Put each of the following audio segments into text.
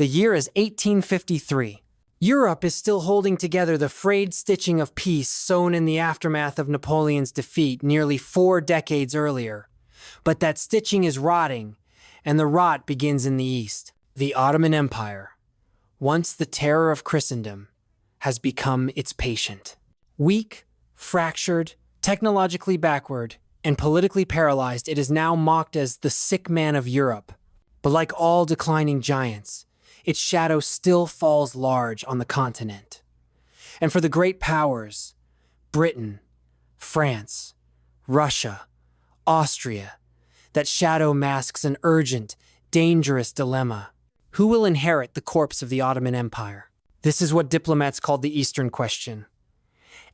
The year is 1853. Europe is still holding together the frayed stitching of peace sown in the aftermath of Napoleon's defeat nearly 4 decades earlier. But that stitching is rotting, and the rot begins in the east. The Ottoman Empire, once the terror of Christendom, has become its patient. Weak, fractured, technologically backward, and politically paralyzed, it is now mocked as the sick man of Europe. But like all declining giants, its shadow still falls large on the continent. And for the great powers, Britain, France, Russia, Austria, that shadow masks an urgent, dangerous dilemma. Who will inherit the corpse of the Ottoman Empire? This is what diplomats call the Eastern Question.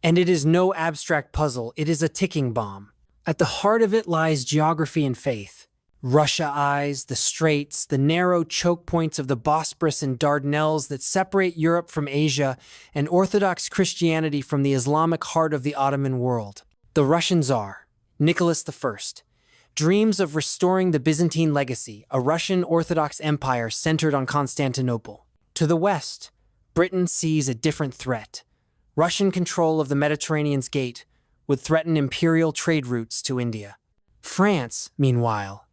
And it is no abstract puzzle, it is a ticking bomb. At the heart of it lies geography and faith. Russia eyes the straits, the narrow choke points of the Bosporus and Dardanelles that separate Europe from Asia and Orthodox Christianity from the Islamic heart of the Ottoman world. The Russian Tsar, Nicholas I, dreams of restoring the Byzantine legacy, a Russian Orthodox empire centered on Constantinople. To the west, Britain sees a different threat. Russian control of the Mediterranean's gate would threaten imperial trade routes to India. France, meanwhile,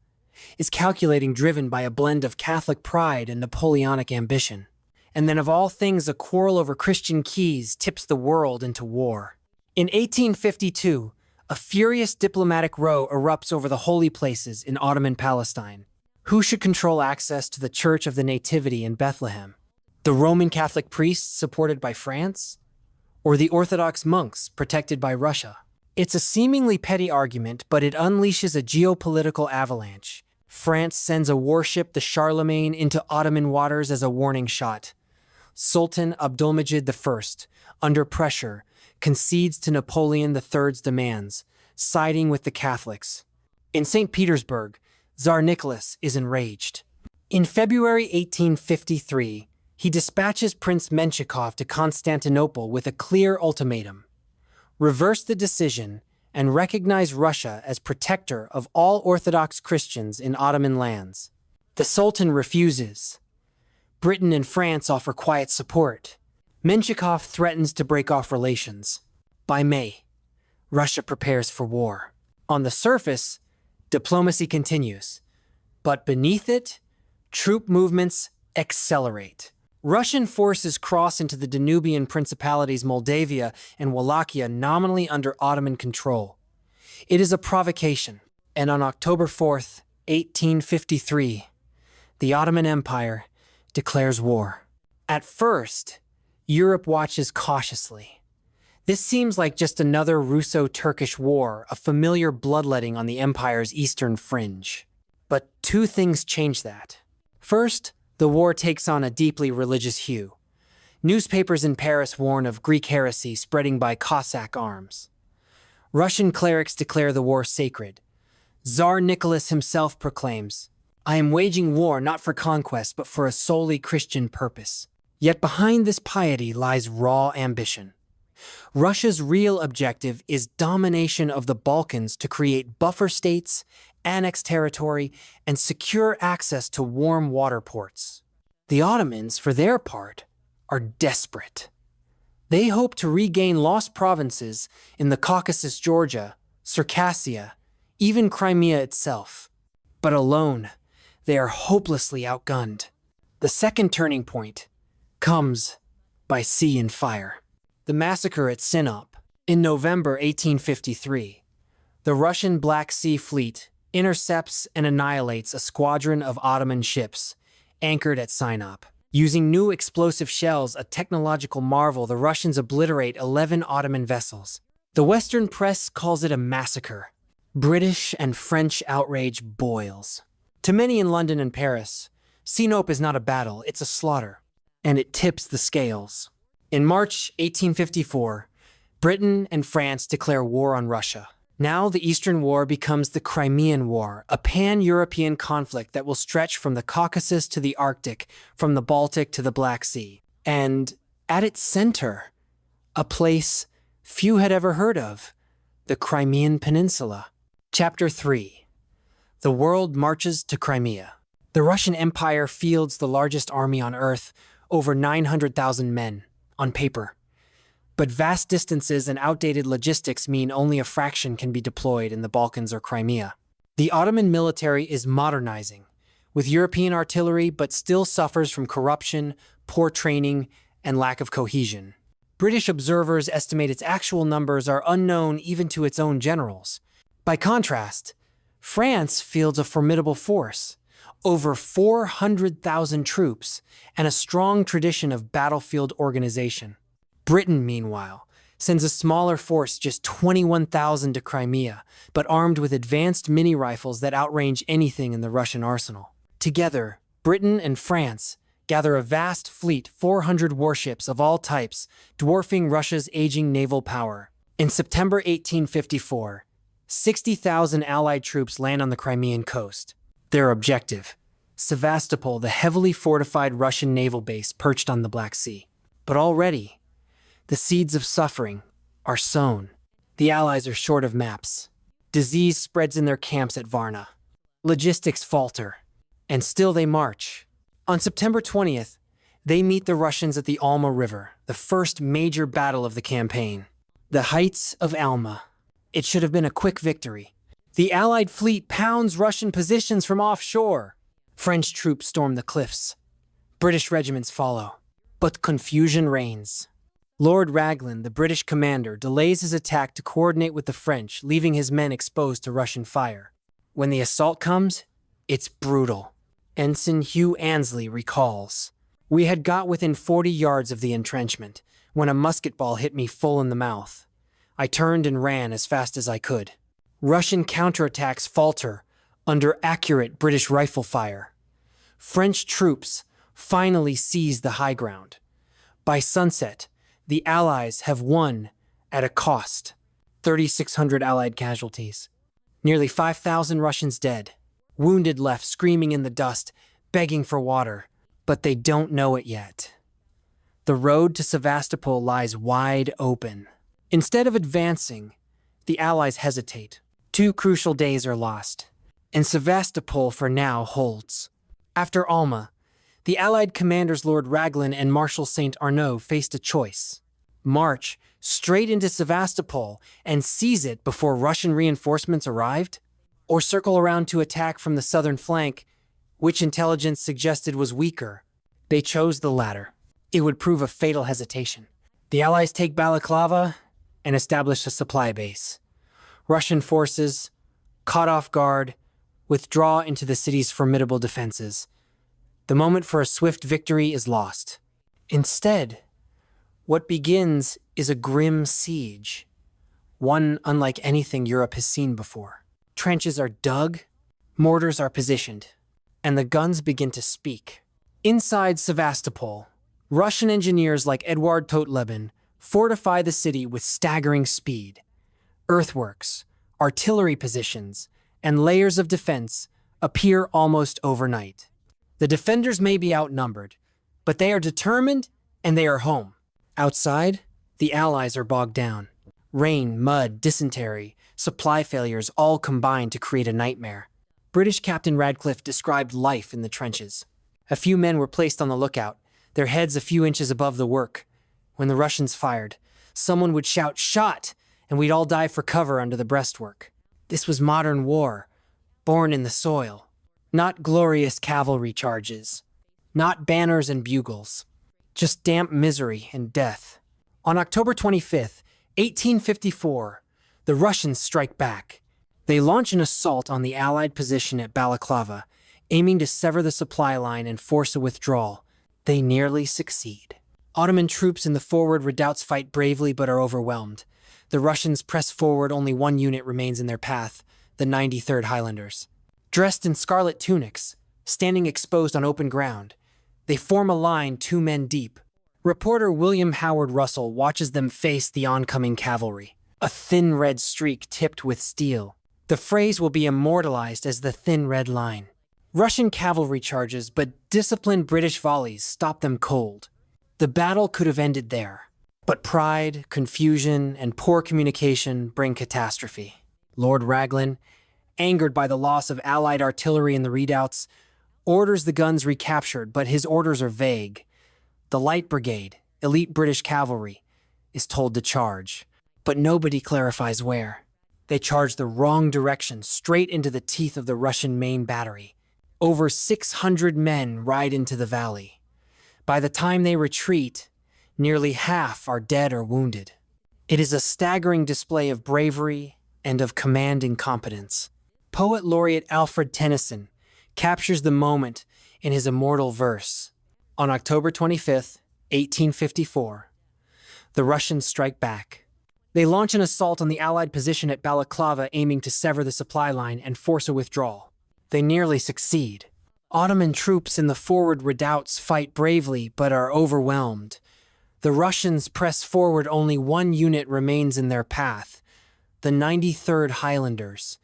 is calculating, driven by a blend of Catholic pride and Napoleonic ambition. And then of all things, a quarrel over Christian keys tips the world into war. In 1852, a furious diplomatic row erupts over the holy places in Ottoman Palestine. Who should control access to the Church of the Nativity in Bethlehem? The Roman Catholic priests supported by France? Or the Orthodox monks protected by Russia? It's a seemingly petty argument, but it unleashes a geopolitical avalanche. France sends a warship, the Charlemagne, into Ottoman waters as a warning shot. Sultan Abdülmecid I, under pressure, concedes to Napoleon III's demands, siding with the Catholics. In St. Petersburg, Tsar Nicholas is enraged. In February 1853, he dispatches Prince Menshikov to Constantinople with a clear ultimatum: reverse the decision and recognize Russia as protector of all Orthodox Christians in Ottoman lands. The Sultan refuses. Britain and France offer quiet support. Menshikov threatens to break off relations. By May, Russia prepares for war. On the surface, diplomacy continues, but beneath it, troop movements accelerate. Russian forces cross into the Danubian principalities Moldavia and Wallachia, nominally under Ottoman control. It is a provocation, and on October 4th, 1853, the Ottoman Empire declares war. At first, Europe watches cautiously. This seems like just another Russo-Turkish war, a familiar bloodletting on the empire's eastern fringe. But two things change that. First, the war takes on a deeply religious hue. Newspapers in Paris warn of Greek heresy spreading by Cossack arms. Russian clerics declare the war sacred. Tsar Nicholas himself proclaims, "I am waging war not for conquest, but for a solely Christian purpose." Yet behind this piety lies raw ambition. Russia's real objective is domination of the Balkans to create buffer states, annex territory, and secure access to warm water ports. The Ottomans, for their part, are desperate. They hope to regain lost provinces in the Caucasus, Georgia, Circassia, even Crimea itself. But alone, they are hopelessly outgunned. The second turning point comes by sea and fire. The massacre at Sinop in November 1853. The Russian Black Sea Fleet intercepts and annihilates a squadron of Ottoman ships anchored at Sinop. Using new explosive shells, a technological marvel, the Russians obliterate 11 Ottoman vessels. The Western press calls it a massacre. British and French outrage boils. To many in London and Paris, Sinop is not a battle, it's a slaughter. And it tips the scales. In March 1854, Britain and France declare war on Russia. Now the Eastern War becomes the Crimean War, a pan-European conflict that will stretch from the Caucasus to the Arctic, from the Baltic to the Black Sea. And at its center, a place few had ever heard of, the Crimean Peninsula. Chapter 3. The world marches to Crimea. The Russian Empire fields the largest army on Earth, over 900,000 men, on paper. But vast distances and outdated logistics mean only a fraction can be deployed in the Balkans or Crimea. The Ottoman military is modernizing, with European artillery, but still suffers from corruption, poor training, and lack of cohesion. British observers estimate its actual numbers are unknown even to its own generals. By contrast, France fields a formidable force, over 400,000 troops, and a strong tradition of battlefield organization. Britain, meanwhile, sends a smaller force, just 21,000, to Crimea, but armed with advanced mini-rifles that outrange anything in the Russian arsenal. Together, Britain and France gather a vast fleet, 400 warships of all types, dwarfing Russia's aging naval power. In September 1854, 60,000 Allied troops land on the Crimean coast. Their objective: Sevastopol, the heavily fortified Russian naval base perched on the Black Sea. But already, the seeds of suffering are sown. The Allies are short of maps. Disease spreads in their camps at Varna. Logistics falter, and still they march. On September 20th, they meet the Russians at the Alma River, the first major battle of the campaign. The heights of Alma. It should have been a quick victory. The Allied fleet pounds Russian positions from offshore. French troops storm the cliffs. British regiments follow. But confusion reigns. Lord Raglan, the British commander, delays his attack to coordinate with the French, leaving his men exposed to Russian fire. When the assault comes, it's brutal. Ensign Hugh Annesley recalls, "We had got within 40 yards of the entrenchment when a musket ball hit me full in the mouth. I turned and ran as fast as I could. Russian counterattacks falter under accurate British rifle fire. French troops finally seize the high ground. By sunset, the Allies have won at a cost. 3,600 Allied casualties. Nearly 5,000 Russians dead. Wounded left screaming in the dust, begging for water. But they don't know it yet. The road to Sevastopol lies wide open. Instead of advancing, the Allies hesitate. 2 crucial days are lost, and Sevastopol for now holds. After Alma, the Allied commanders Lord Raglan and Marshal St. Arnaud faced a choice: march straight into Sevastopol and seize it before Russian reinforcements arrived, or circle around to attack from the southern flank, which intelligence suggested was weaker. They chose the latter. It would prove a fatal hesitation. The Allies take Balaclava and establish a supply base. Russian forces, caught off guard, withdraw into the city's formidable defenses. The moment for a swift victory is lost. Instead, what begins is a grim siege, one unlike anything Europe has seen before. Trenches are dug, mortars are positioned, and the guns begin to speak. Inside Sevastopol, Russian engineers like Eduard Totleben fortify the city with staggering speed. Earthworks, artillery positions, and layers of defense appear almost overnight. The defenders may be outnumbered, but they are determined and they are home. Outside, the Allies are bogged down. Rain, mud, dysentery, supply failures all combine to create a nightmare. British Captain Radcliffe described life in the trenches. A few men were placed on the lookout, their heads a few inches above the work. When the Russians fired, someone would shout, "Shot!" and we'd all dive for cover under the breastwork. This was modern war, born in the soil. Not glorious cavalry charges, not banners and bugles, just damp misery and death. On October 25th, 1854, the Russians strike back. They launch an assault on the Allied position at Balaclava, aiming to sever the supply line and force a withdrawal. They nearly succeed. Ottoman troops in the forward redoubts fight bravely but are overwhelmed. The Russians press forward, only one unit remains in their path, the 93rd Highlanders. Dressed in scarlet tunics, standing exposed on open ground, they form a line 2 men deep. Reporter William Howard Russell watches them face the oncoming cavalry, a thin red streak tipped with steel. The phrase will be immortalized as the thin red line. Russian cavalry charges, but disciplined British volleys stop them cold. The battle could have ended there, but pride, confusion, and poor communication bring catastrophe. Lord Raglan, angered by the loss of Allied artillery in the redoubts, orders the guns recaptured, but his orders are vague. The Light Brigade, elite British cavalry, is told to charge, but nobody clarifies where. They charge the wrong direction, straight into the teeth of the Russian main battery. Over 600 men ride into the valley. By the time they retreat, nearly half are dead or wounded. It is a staggering display of bravery and of command incompetence. Poet laureate Alfred Tennyson captures the moment in his immortal verse. On October 25th, 1854, the Russians strike back. They launch an assault on the Allied position at Balaclava, aiming to sever the supply line and force a withdrawal. They nearly succeed. Ottoman troops in the forward redoubts fight bravely but are overwhelmed. The Russians press forward, only one unit remains in their path, the 93rd Highlanders.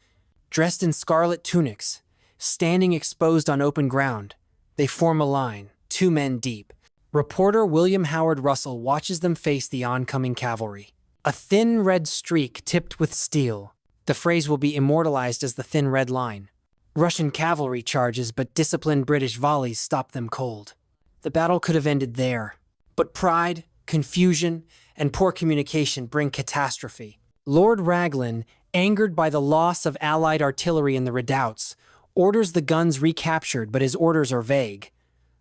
Dressed in scarlet tunics, standing exposed on open ground, they form a line, 2 men deep. Reporter William Howard Russell watches them face the oncoming cavalry. A thin red streak tipped with steel. The phrase will be immortalized as the thin red line. Russian cavalry charges, but disciplined British volleys stop them cold. The battle could have ended there, but pride, confusion, and poor communication bring catastrophe. Lord Raglan, angered by the loss of Allied artillery in the redoubts, orders the guns recaptured, but his orders are vague.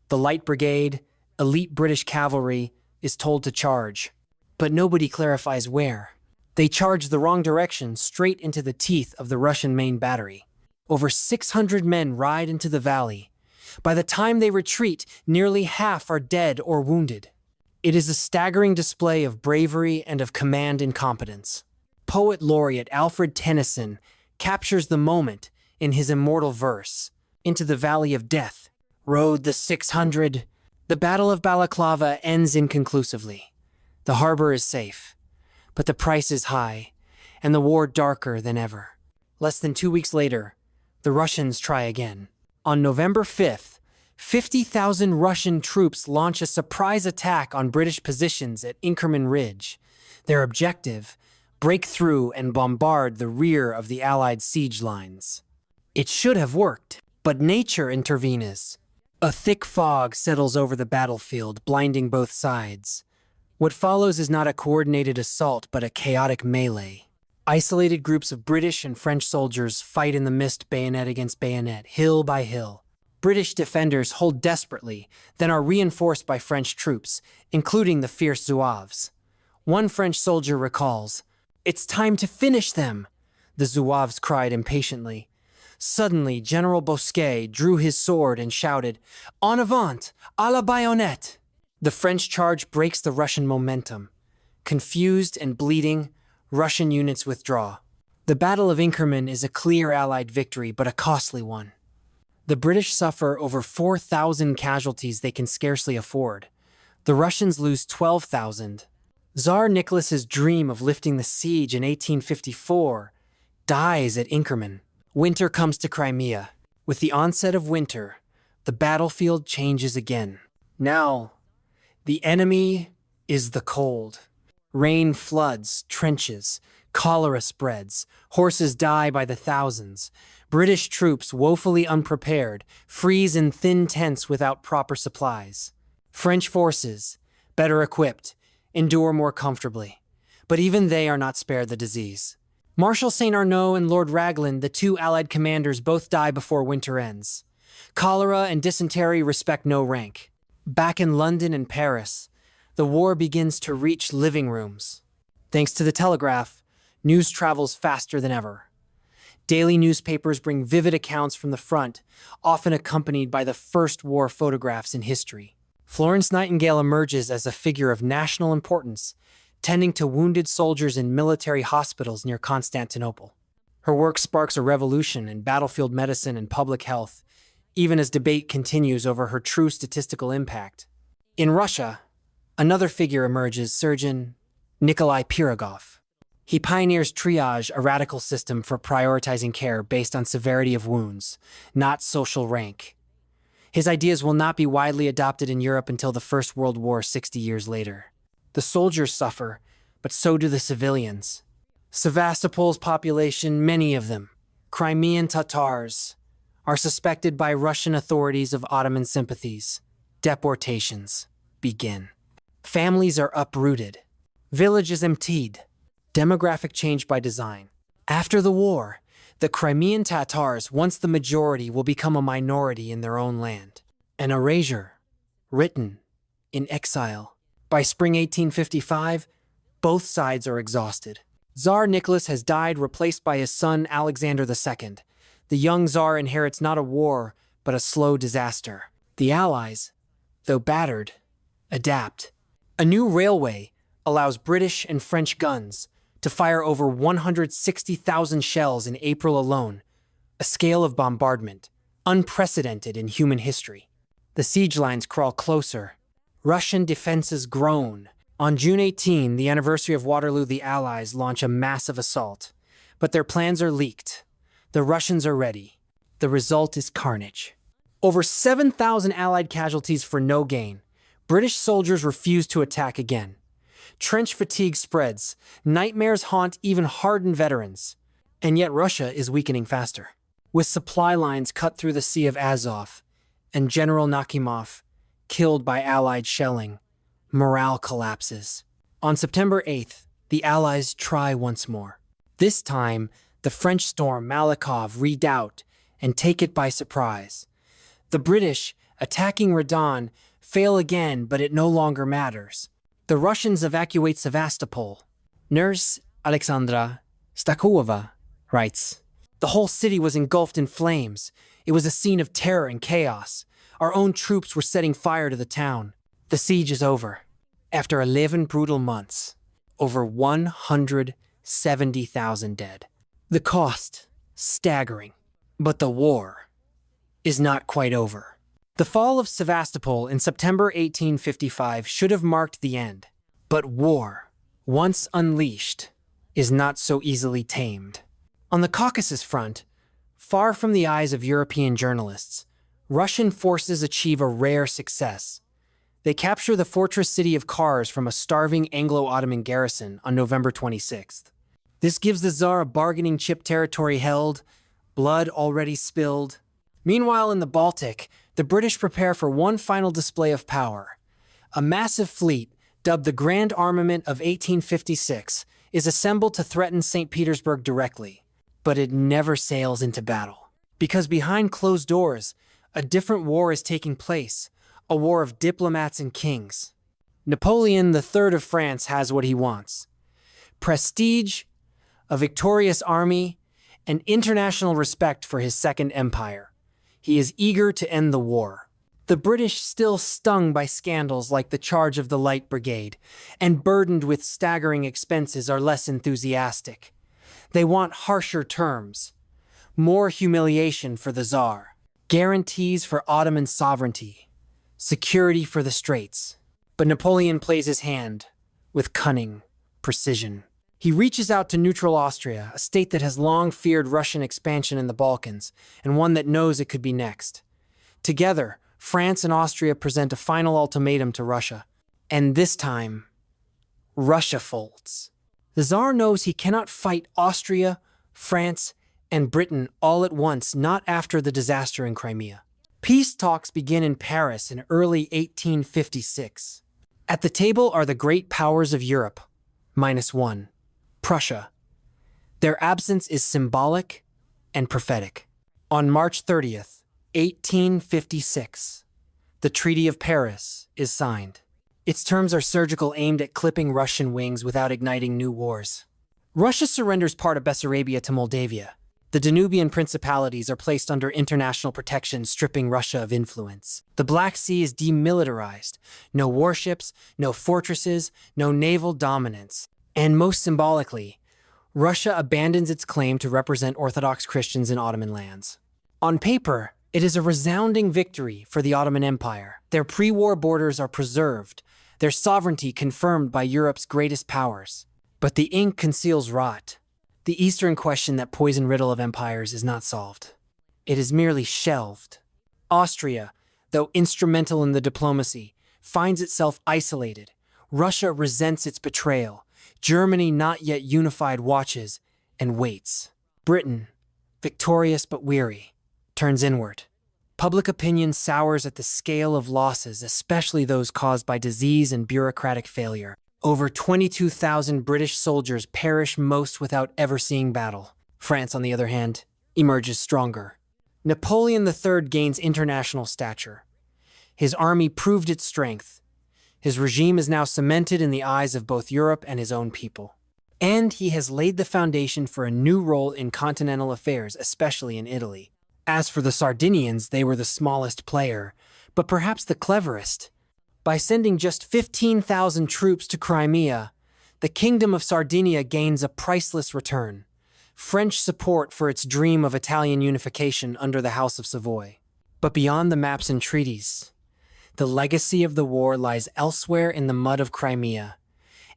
The Light Brigade, elite British cavalry, is told to charge, but nobody clarifies where. They charge the wrong direction, straight into the teeth of the Russian main battery. Over 600 men ride into the valley. By the time they retreat, nearly half are dead or wounded. It is a staggering display of bravery and of command incompetence. Poet laureate Alfred Tennyson captures the moment in his immortal verse. Into the valley of death rode the 600. The Battle of Balaclava ends inconclusively. The harbor is safe, but the price is high, and the war darker than ever. Less than 2 weeks later, the Russians try again. On November 5th, 50,000 Russian troops launch a surprise attack on British positions at Inkerman Ridge. Their objective: break through and bombard the rear of the Allied siege lines. It should have worked, but nature intervenes. A thick fog settles over the battlefield, blinding both sides. What follows is not a coordinated assault, but a chaotic melee. Isolated groups of British and French soldiers fight in the mist, bayonet against bayonet, hill by hill. British defenders hold desperately, then are reinforced by French troops, including the fierce Zouaves. One French soldier recalls, "It's time to finish them," the Zouaves cried impatiently. Suddenly, General Bosquet drew his sword and shouted, "En avant, à la baïonnette!" The French charge breaks the Russian momentum. Confused and bleeding, Russian units withdraw. The Battle of Inkerman is a clear Allied victory, but a costly one. The British suffer over 4,000 casualties they can scarcely afford. The Russians lose 12,000. Tsar Nicholas's dream of lifting the siege in 1854 dies at Inkerman. Winter comes to Crimea. With the onset of winter, the battlefield changes again. Now, the enemy is the cold. Rain floods trenches, cholera spreads, horses die by the thousands. British troops, woefully unprepared, freeze in thin tents without proper supplies. French forces, better equipped, endure more comfortably. But even they are not spared the disease. Marshal St. Arnaud and Lord Raglan, the 2 Allied commanders, both die before winter ends. Cholera and dysentery respect no rank. Back in London and Paris, the war begins to reach living rooms. Thanks to the telegraph, news travels faster than ever. Daily newspapers bring vivid accounts from the front, often accompanied by the first war photographs in history. Florence Nightingale emerges as a figure of national importance, tending to wounded soldiers in military hospitals near Constantinople. Her work sparks a revolution in battlefield medicine and public health, even as debate continues over her true statistical impact. In Russia, another figure emerges, Surgeon Nikolai Pirogov. He pioneers triage, a radical system for prioritizing care based on severity of wounds, not social rank. His ideas will not be widely adopted in Europe until the First World War 60 years later. The soldiers suffer, but so do the civilians. Sevastopol's population, many of them, Crimean Tatars, are suspected by Russian authorities of Ottoman sympathies. Deportations begin. Families are uprooted. Villages emptied. Demographic change by design. After the war, the Crimean Tatars, once the majority, will become a minority in their own land. An erasure, written in exile. By spring 1855, both sides are exhausted. Tsar Nicholas has died, replaced by his son Alexander II. The young Tsar inherits not a war, but a slow disaster. The Allies, though battered, adapt. A new railway allows British and French guns to fire over 160,000 shells in April alone, a scale of bombardment unprecedented in human history. The siege lines crawl closer. Russian defenses groan. On June 18, the anniversary of Waterloo, the Allies launch a massive assault. But their plans are leaked. The Russians are ready. The result is carnage. Over 7,000 Allied casualties for no gain. British soldiers refuse to attack again. Trench fatigue spreads. Nightmares haunt even hardened veterans. And yet Russia is weakening faster. With supply lines cut through the Sea of Azov, and General Nakhimov killed by Allied shelling, morale collapses. On September 8th, the Allies try once more. This time, the French storm Malakoff redoubt and take it by surprise. The British, attacking Redon, fail again, but it no longer matters. The Russians evacuate Sevastopol. Nurse Alexandra Stakova writes, "The whole city was engulfed in flames. It was a scene of terror and chaos. Our own troops were setting fire to the town. The siege is over. After 11 brutal months, over 170,000 dead. The cost, staggering. But the war is not quite over." The fall of Sevastopol in September 1855 should have marked the end. But war, once unleashed, is not so easily tamed. On the Caucasus front, far from the eyes of European journalists, Russian forces achieve a rare success. They capture the fortress city of Kars from a starving Anglo-Ottoman garrison on November 26th. This gives the Tsar a bargaining chip: territory held, blood already spilled. Meanwhile, in the Baltic, the British prepare for one final display of power. A massive fleet, dubbed the Grand Armament of 1856, is assembled to threaten St. Petersburg directly. But it never sails into battle. Because behind closed doors, a different war is taking place, a war of diplomats and kings. Napoleon III of France has what he wants: prestige, a victorious army, and international respect for his Second Empire. He is eager to end the war. The British, still stung by scandals like the charge of the Light Brigade, and burdened with staggering expenses, are less enthusiastic. They want harsher terms, more humiliation for the Tsar, guarantees for Ottoman sovereignty, security for the Straits. But Napoleon plays his hand with cunning precision. He reaches out to neutral Austria, a state that has long feared Russian expansion in the Balkans, and one that knows it could be next. Together, France and Austria present a final ultimatum to Russia. And this time, Russia folds. The Tsar knows he cannot fight Austria, France, and Britain all at once, not after the disaster in Crimea. Peace talks begin in Paris in early 1856. At the table are the great powers of Europe, minus one: Prussia. Their absence is symbolic and prophetic. On March 30th, 1856, the Treaty of Paris is signed. Its terms are surgical, aimed at clipping Russian wings without igniting new wars. Russia surrenders part of Bessarabia to Moldavia. The Danubian principalities are placed under international protection, stripping Russia of influence. The Black Sea is demilitarized. No warships, no fortresses, no naval dominance. And most symbolically, Russia abandons its claim to represent Orthodox Christians in Ottoman lands. On paper, it is a resounding victory for the Ottoman Empire. Their pre-war borders are preserved, their sovereignty confirmed by Europe's greatest powers. But the ink conceals rot. The Eastern question, that poison riddle of empires, is not solved. It is merely shelved. Austria, though instrumental in the diplomacy, finds itself isolated. Russia resents its betrayal. Germany, not yet unified, watches and waits. Britain, victorious but weary, turns inward. Public opinion sours at the scale of losses, especially those caused by disease and bureaucratic failure. Over 22,000 British soldiers perish, most without ever seeing battle. France, on the other hand, emerges stronger. Napoleon III gains international stature. His army proved its strength. His regime is now cemented in the eyes of both Europe and his own people. And he has laid the foundation for a new role in continental affairs, especially in Italy. As for the Sardinians, they were the smallest player, but perhaps the cleverest. By sending just 15,000 troops to Crimea, the Kingdom of Sardinia gains a priceless return: French support for its dream of Italian unification under the House of Savoy. But beyond the maps and treaties, the legacy of the war lies elsewhere, in the mud of Crimea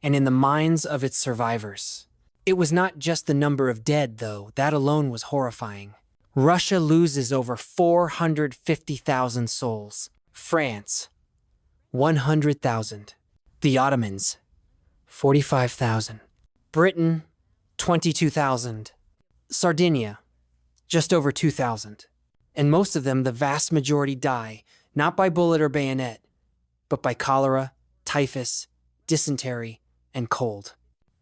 and in the minds of its survivors. It was not just the number of dead, though. That alone was horrifying. Russia loses over 450,000 souls. France, 100,000. The Ottomans, 45,000. Britain, 22,000. Sardinia, just over 2,000. And most of them, the vast majority, die, not by bullet or bayonet, but by cholera, typhus, dysentery, and cold.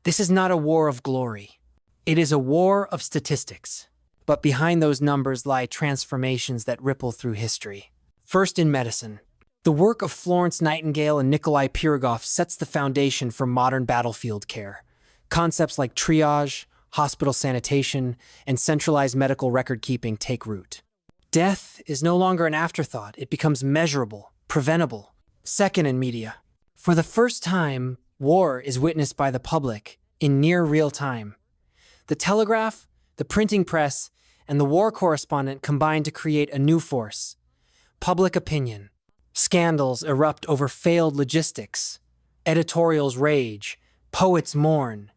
This is not a war of glory. It is a war of statistics. But behind those numbers lie transformations that ripple through history. First, in medicine. The work of Florence Nightingale and Nikolai Pirogov sets the foundation for modern battlefield care. Concepts like triage, hospital sanitation, and centralized medical record-keeping take root. Death is no longer an afterthought. It becomes measurable, preventable. Second, in media. For the first time, war is witnessed by the public in near real time. The telegraph, the printing press, and the war correspondent combine to create a new force: public opinion. Scandals erupt over failed logistics. Editorials rage. Poets mourn.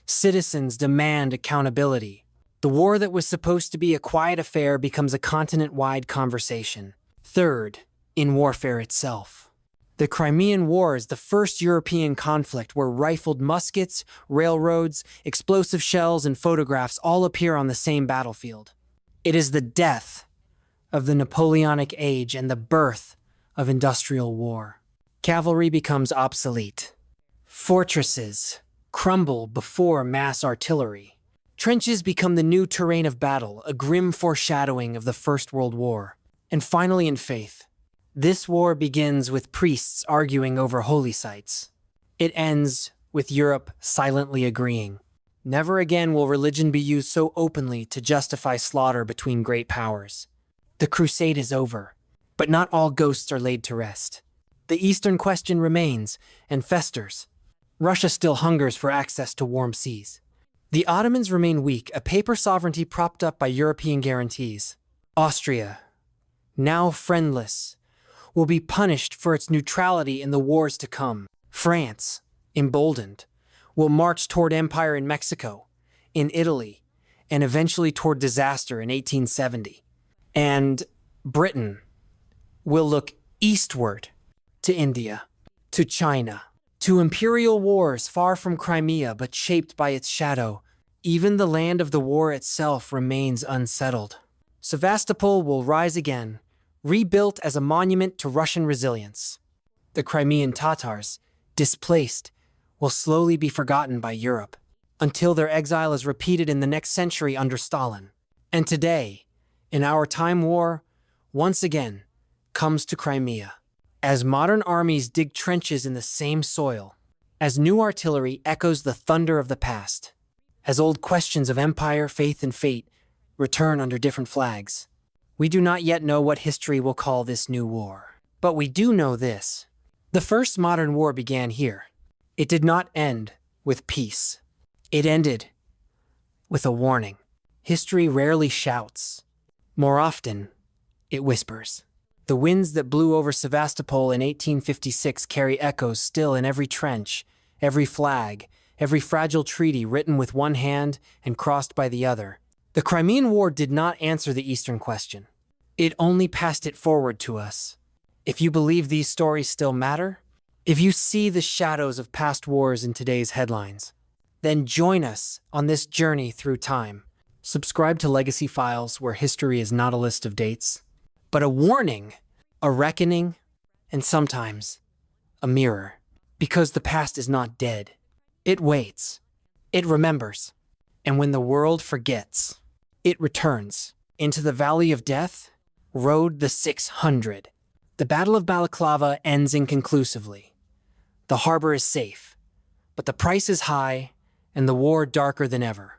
Citizens demand accountability. The war that was supposed to be a quiet affair becomes a continent-wide conversation. Third, in warfare itself. The Crimean War is the first European conflict where rifled muskets, railroads, explosive shells, and photographs all appear on the same battlefield. It is the death of the Napoleonic age and the birth of industrial war. Cavalry becomes obsolete. Fortresses crumble before mass artillery. Trenches become the new terrain of battle, a grim foreshadowing of the First World War. And finally, in faith. This war begins with priests arguing over holy sites. It ends with Europe silently agreeing. Never again will religion be used so openly to justify slaughter between great powers. The Crusade is over, but not all ghosts are laid to rest. The Eastern question remains and festers. Russia still hungers for access to warm seas. The Ottomans remain weak, a paper sovereignty propped up by European guarantees. Austria, now friendless, will be punished for its neutrality in the wars to come. France, emboldened, will march toward empire in Mexico, in Italy, and eventually toward disaster in 1870. And Britain will look eastward to India, to China, to imperial wars far from Crimea but shaped by its shadow. Even the land of the war itself remains unsettled. Sevastopol will rise again, rebuilt as a monument to Russian resilience. The Crimean Tatars, displaced, will slowly be forgotten by Europe, until their exile is repeated in the next century under Stalin. And today, in our time, war, once again, comes to Crimea. As modern armies dig trenches in the same soil, as new artillery echoes the thunder of the past, as old questions of empire, faith, and fate return under different flags. We do not yet know what history will call this new war. But we do know this. The first modern war began here. It did not end with peace. It ended with a warning. History rarely shouts. More often, it whispers. The winds that blew over Sevastopol in 1856 carry echoes still in every trench, every flag, every fragile treaty written with one hand and crossed by the other. The Crimean War did not answer the Eastern question. It only passed it forward to us. If you believe these stories still matter, if you see the shadows of past wars in today's headlines, then join us on this journey through time. Subscribe to Legacy Files, where history is not a list of dates, but a warning, a reckoning, and sometimes a mirror. Because the past is not dead. It waits. It remembers. And when the world forgets, it returns. Into the Valley of Death rode the 600. The Battle of Balaclava ends inconclusively. The harbor is safe, but the price is high and the war darker than ever.